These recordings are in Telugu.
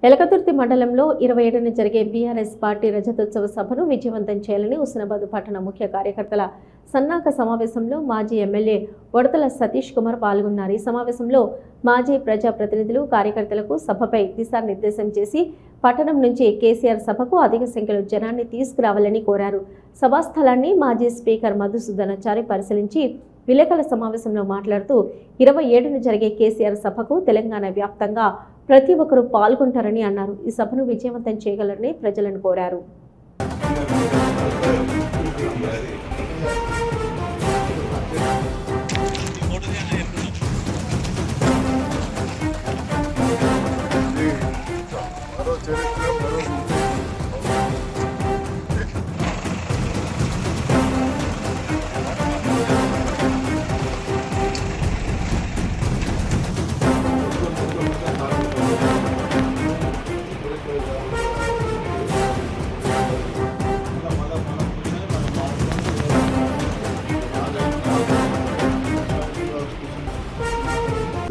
ఎలకతుర్తి మండలంలో 27న జరిగే బీఆర్ఎస్ పార్టీ రజతోత్సవ సభను విజయవంతం చేయాలని హుస్నాబాద్ పట్టణ ముఖ్య కార్యకర్తల సన్నాహక సమావేశంలో మాజీ ఎమ్మెల్యే వడతల సతీష్ కుమార్ పాల్గొన్నారు. ఈ సమావేశంలో మాజీ ప్రజాప్రతినిధులు కార్యకర్తలకు సభపై దిశానిర్దేశం చేసి పట్టణం నుంచి కేసీఆర్ సభకు అధిక సంఖ్యలో జనాన్ని తీసుకురావాలని కోరారు. సభా స్థలాన్ని మాజీ స్పీకర్ మధుసూదనాచారి పరిశీలించి విలేకరుల సమావేశంలో మాట్లాడుతూ 27న జరిగే కేసీఆర్ సభకు తెలంగాణ వ్యాప్తంగా ప్రతి ఒక్కరూ పాల్గొంటారని అన్నారు. ఈ సభను విజయవంతం చేయగలరని ప్రజలను కోరారు.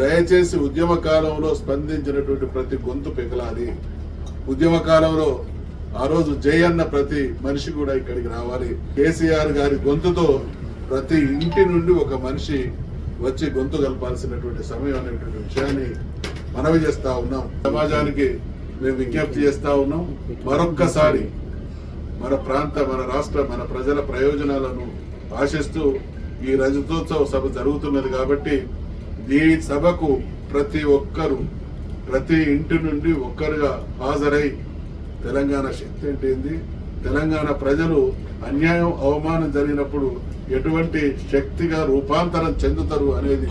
దయచేసి ఉద్యమ కాలంలో స్పందించినటువంటి ప్రతి గొంతు పెగలాలి. ఉద్యమ కాలంలో ఆ రోజు జై అన్న ప్రతి మనిషి కూడా ఇక్కడికి రావాలి. కేసీఆర్ గారి గొంతుతో ప్రతి ఇంటి నుండి ఒక మనిషి వచ్చి గొంతు కలపాల్సినటువంటి సమయం అనేటువంటి విషయాన్ని మనవి చేస్తా ఉన్నాం. సమాజానికి మేము విజ్ఞప్తి చేస్తా ఉన్నాం. మరొక్కసారి మన ప్రాంత, మన రాష్ట్ర, మన ప్రజల ప్రయోజనాలను ఆశిస్తూ ఈ రజతోత్సవ సభ జరుగుతున్నది కాబట్టి ఈ సభకు ప్రతి ఒక్కరు, ప్రతి ఇంటి నుండి ఒక్కరుగా హాజరై తెలంగాణ శక్తి ఏంటి, తెలంగాణ ప్రజలు అన్యాయం, అవమానం జరిగినప్పుడు ఎటువంటి శక్తిగా రూపాంతరం చెందుతారు అనేది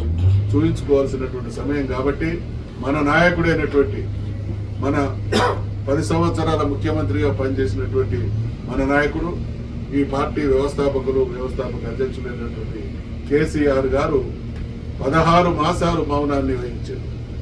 చూపించుకోవాల్సినటువంటి సమయం కాబట్టి మన నాయకుడైనటువంటి, మన 10 సంవత్సరాల ముఖ్యమంత్రిగా పనిచేసినటువంటి మన నాయకుడు, ఈ పార్టీ వ్యవస్థాపక అధ్యక్షులైనటువంటి కేసీఆర్ గారు 16 మాసాలు మౌనాన్ని వహించారు.